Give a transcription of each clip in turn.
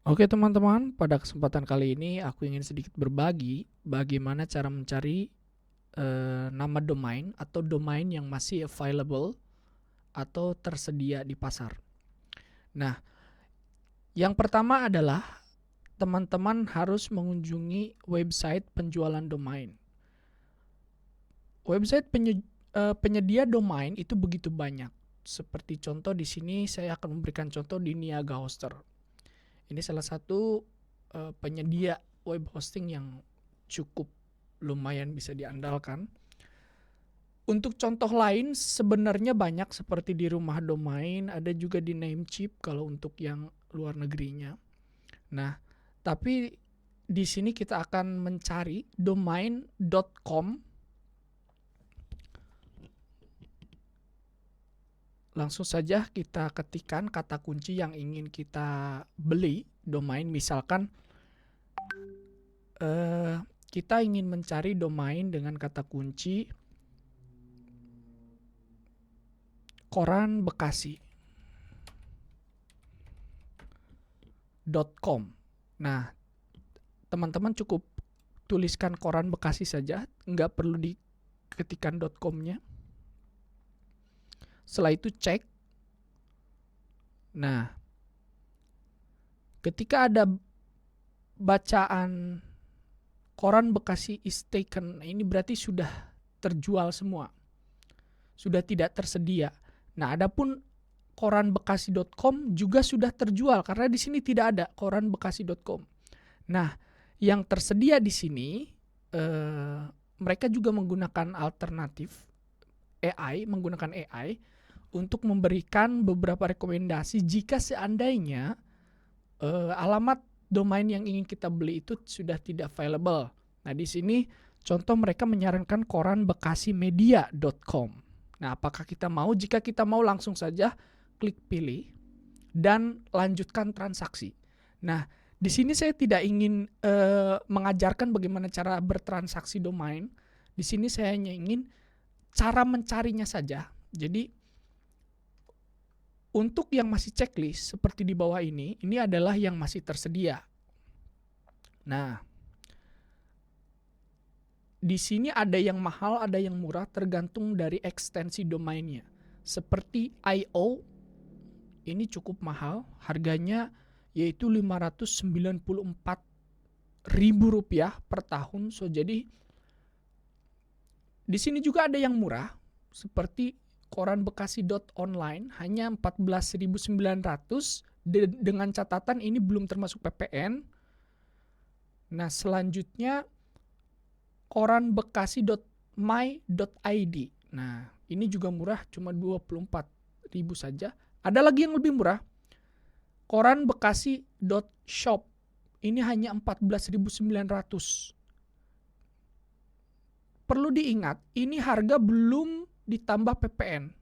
Oke teman-teman, pada kesempatan kali ini aku ingin sedikit berbagi bagaimana cara mencari nama domain atau domain yang masih available atau tersedia di pasar. Nah, yang pertama adalah teman-teman harus mengunjungi website penjualan domain. Website penyedia domain itu begitu banyak. Seperti contoh di sini saya akan memberikan contoh di Niaga Hoster. Ini salah satu penyedia web hosting yang cukup lumayan bisa diandalkan. Untuk contoh lain sebenarnya banyak seperti di Rumah Domain, ada juga di Namecheap kalau untuk yang luar negerinya. Nah, tapi di sini kita akan mencari domain.com. Langsung saja kita ketikkan kata kunci yang ingin kita beli domain, misalkan kita ingin mencari domain dengan kata kunci koran bekasi.com. Nah, teman-teman cukup tuliskan koran Bekasi saja, nggak perlu diketikkan .com-nya. Setelah itu cek. Nah, ketika ada bacaan koran Bekasi is taken, ini berarti sudah terjual semua, sudah tidak tersedia. Nah, adapun koran bekasi.com juga sudah terjual karena di sini tidak ada koran bekasi.com. Nah, yang tersedia di sini mereka juga menggunakan alternatif menggunakan AI untuk memberikan beberapa rekomendasi jika seandainya alamat domain yang ingin kita beli itu sudah tidak available. Nah, di sini contoh mereka menyarankan koran bekasimedia.com. Nah, apakah kita mau? Jika kita mau langsung saja klik pilih dan lanjutkan transaksi. Nah, di sini saya tidak ingin mengajarkan bagaimana cara bertransaksi domain. Di sini saya hanya ingin cara mencarinya saja. Jadi untuk yang masih checklist seperti di bawah ini adalah yang masih tersedia. Nah, di sini ada yang mahal, ada yang murah tergantung dari ekstensi domainnya. Seperti IO, ini cukup mahal, harganya yaitu Rp594.000 per tahun. So jadi di sini juga ada yang murah seperti koran bekasi.online hanya 14.900 dengan catatan ini belum termasuk PPN. Nah, selanjutnya koran bekasi.my.id. Nah, ini juga murah, cuma 24.000 saja. Ada lagi yang lebih murah, koran bekasi.shop. Ini hanya 14.900. Perlu diingat, ini harga belum ditambah PPN.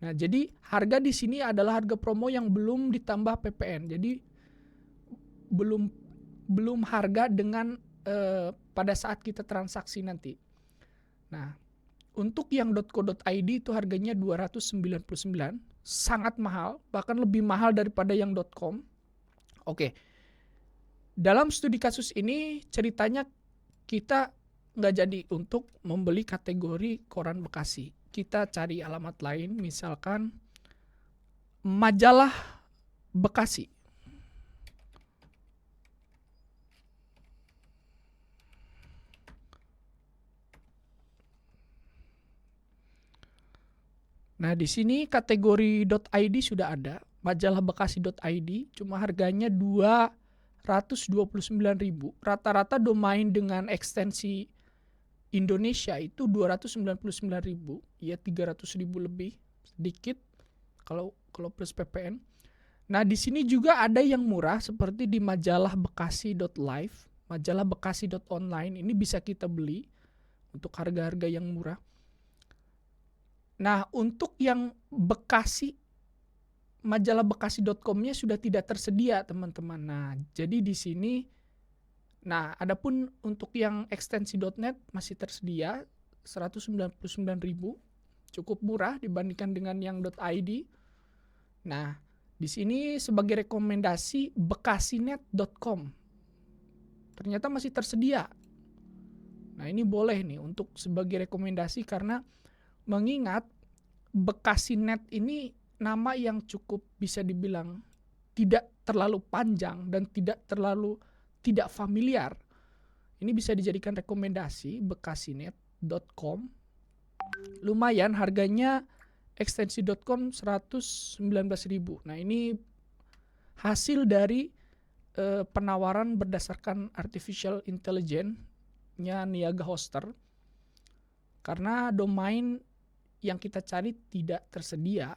Nah, jadi harga di sini adalah harga promo yang belum ditambah PPN. Jadi belum harga dengan pada saat kita transaksi nanti. Nah, untuk yang .co.id itu harganya 299, sangat mahal, bahkan lebih mahal daripada yang .com. Oke. Dalam studi kasus ini ceritanya kita nggak jadi untuk membeli kategori koran Bekasi. Kita cari alamat lain, misalkan majalah Bekasi. Nah, di sini kategori .id sudah ada, majalah bekasi.id, cuma harganya 229.000. Rata-rata domain dengan ekstensi Indonesia itu 299.000, ya 300.000 lebih sedikit kalau plus PPN. Nah, di sini juga ada yang murah seperti di majalah bekasi.live, majalah bekasi.online, ini bisa kita beli untuk harga-harga yang murah. Nah, untuk yang Bekasi, majalah bekasi.com-nya sudah tidak tersedia, teman-teman. Nah, jadi di sini, nah, adapun untuk yang ekstensi.net masih tersedia 199.000, cukup murah dibandingkan dengan yang .id. Nah, Di sini sebagai rekomendasi bekasinet.com. Ternyata masih tersedia. Nah, ini boleh nih untuk sebagai rekomendasi karena mengingat Bekasinet ini nama yang cukup bisa dibilang tidak terlalu panjang dan tidak familiar. Ini bisa dijadikan rekomendasi bekasinet.com. Lumayan harganya ekstensi.com 119.000. Nah, ini hasil dari penawaran berdasarkan artificial intelligence-nya Niaga Hoster. Karena domain yang kita cari tidak tersedia.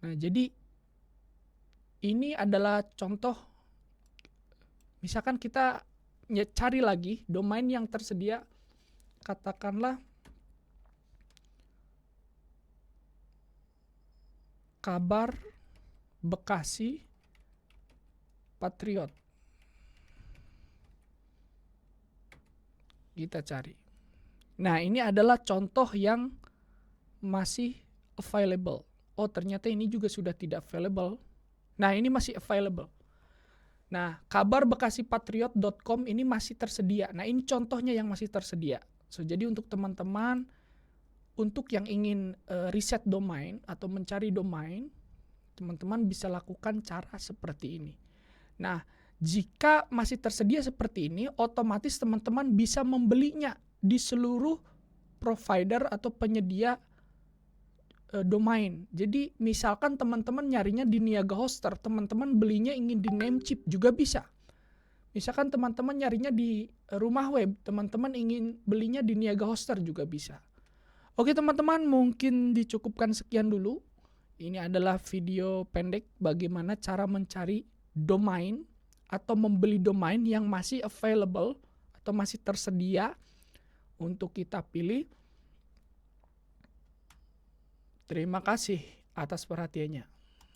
Nah, jadi ini adalah contoh, misalkan kita cari lagi domain yang tersedia, katakanlah kabar Bekasi Patriot. Kita cari. Nah, ini adalah contoh yang masih available. Oh, ternyata ini juga sudah tidak available. Nah, ini masih available. Nah, kabar bekasipatriot.com ini masih tersedia. Nah, ini contohnya yang masih tersedia. So, jadi untuk teman-teman, untuk yang ingin riset domain atau mencari domain, teman-teman bisa lakukan cara seperti ini. Nah, jika masih tersedia seperti ini, otomatis teman-teman bisa membelinya di seluruh provider atau penyedia domain. Jadi misalkan teman-teman nyarinya di Niaga Hoster, teman-teman belinya ingin di Namecheap juga bisa. Misalkan teman-teman nyarinya di rumah web, teman-teman ingin belinya di Niaga Hoster juga bisa. Oke teman-teman, mungkin dicukupkan sekian dulu. Ini adalah video pendek bagaimana cara mencari domain atau membeli domain yang masih available atau masih tersedia untuk kita pilih. Terima kasih atas perhatiannya.